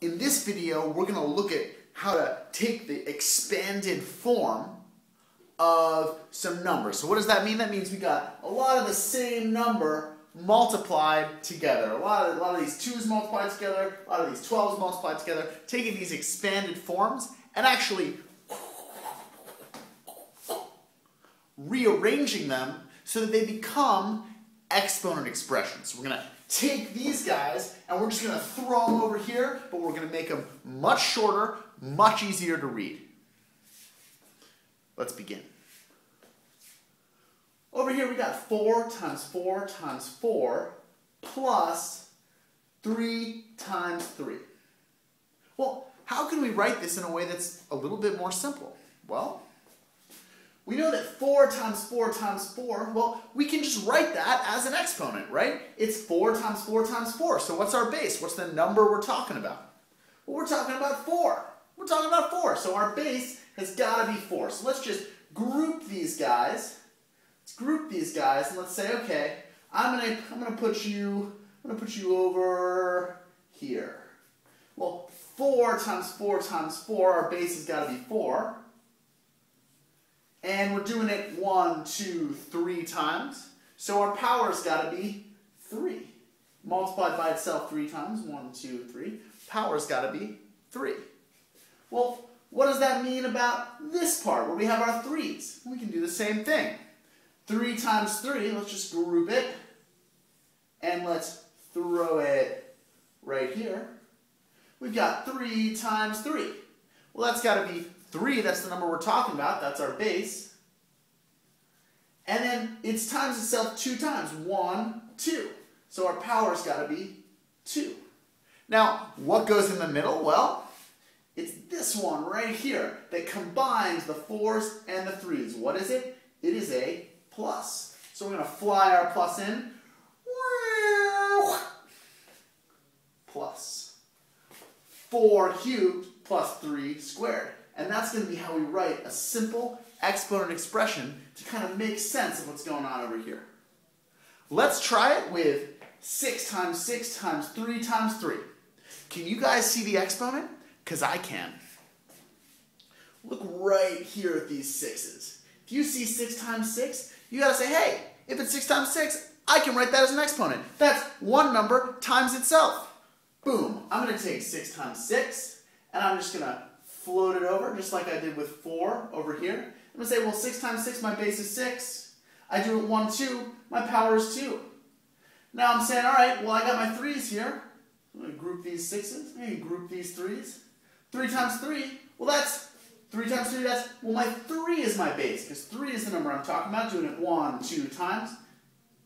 In this video, we're going to look at how to take the expanded form of some numbers. So what does that mean? That means we got a lot of the same number multiplied together. A lot of these 2's multiplied together, a lot of these 12's multiplied together, taking these expanded forms and actually rearranging them so that they become exponent expressions. So we're going to take these guys and we're just going to throw them over here, but we're going to make them much shorter, much easier to read. Let's begin. Over here we got 4 times 4 times 4 plus 3 times 3. Well, how can we write this in a way that's a little bit more simple? Well, we know that 4 times 4 times 4, well, we can just write that as an exponent, right? It's 4 times 4 times 4. So what's our base? What's the number we're talking about? Well, we're talking about 4. We're talking about 4. So our base has got to be 4. So let's just group these guys. Let's group these guys and let's say, okay, I'm gonna put you over here. Well, 4 times 4 times 4, our base has got to be 4. And we're doing it 1, 2, 3 times. So our power's got to be 3. Multiplied by itself 3 times. 1, 2, 3. Power's got to be 3. Well, what does that mean about this part where we have our 3's? We can do the same thing. 3 times 3, let's just group it. And let's throw it right here. We've got 3 times 3. Well, that's got to be 3, that's the number we're talking about, that's our base. And then it's times itself 2 times, 1, 2. So our power's got to be 2. Now, what goes in the middle? Well, it's this one right here that combines the 4's and the 3's. What is it? It is a plus. So we're going to fly our plus in. Plus. 4 cubed plus 3 squared. And that's going to be how we write a simple exponent expression to kind of make sense of what's going on over here. Let's try it with 6 times 6 times 3 times 3. Can you guys see the exponent? Because I can. Look right here at these 6's. If you see 6 times 6, you got to say, hey, if it's 6 times 6, I can write that as an exponent. That's one number times itself. Boom. I'm going to take 6 times 6, and I'm just going to float it over, just like I did with 4 over here. I'm going to say, well, 6 times 6, my base is 6. I do it 1, 2, my power is 2. Now I'm saying, all right, well, I got my 3's here. I'm going to group these 6's. I'm going to group these 3's. 3 times 3, well, that's 3 times 3, that's, well, my 3 is my base, because 3 is the number I'm talking about, doing it 1, 2 times.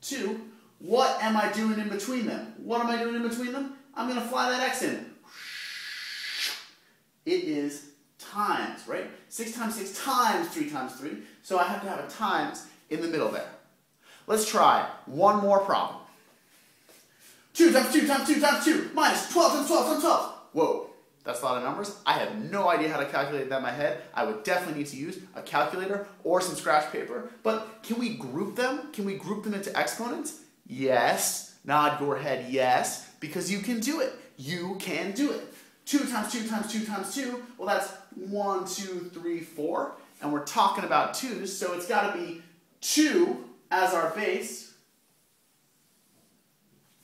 2. What am I doing in between them? What am I doing in between them? I'm going to fly that x in. It is times, right? 6 times 6 times 3 times 3. So I have to have a times in the middle there. Let's try one more problem. 2 times 2 times 2 times 2 minus 12 times 12 times 12. Whoa, that's a lot of numbers. I have no idea how to calculate that in my head. I would definitely need to use a calculator or some scratch paper. But can we group them? Can we group them into exponents? Yes. Nod your head yes, because you can do it. You can do it. 2 times 2 times 2 times 2, well, that's 1, 2, 3, 4. And we're talking about 2's, so it's got to be 2 as our base.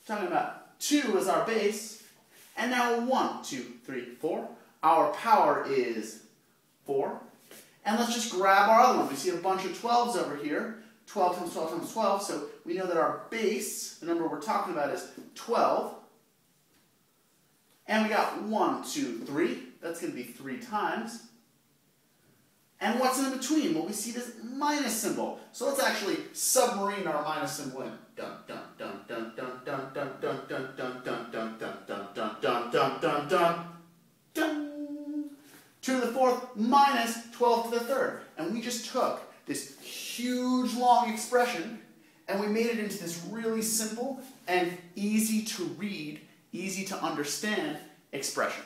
Talking about 2 as our base. And now 1, 2, 3, 4. Our power is 4. And let's just grab our other one. We see a bunch of 12's over here. 12 times 12 times 12. So we know that our base, the number we're talking about, is 12. And we got 1, 2, 3. That's going to be 3 times. And what's in between? Well, we see this minus symbol. So let's actually submarine our minus symbol in. Dun dun dun dun dun dun dun dun dun dun dun dun dun dun dun dun dun dun dun dun. 2 to the 4th minus 12 to the 3rd. And we just took this huge long expression and we made it into this really simple and easy to read, easy to understand expression.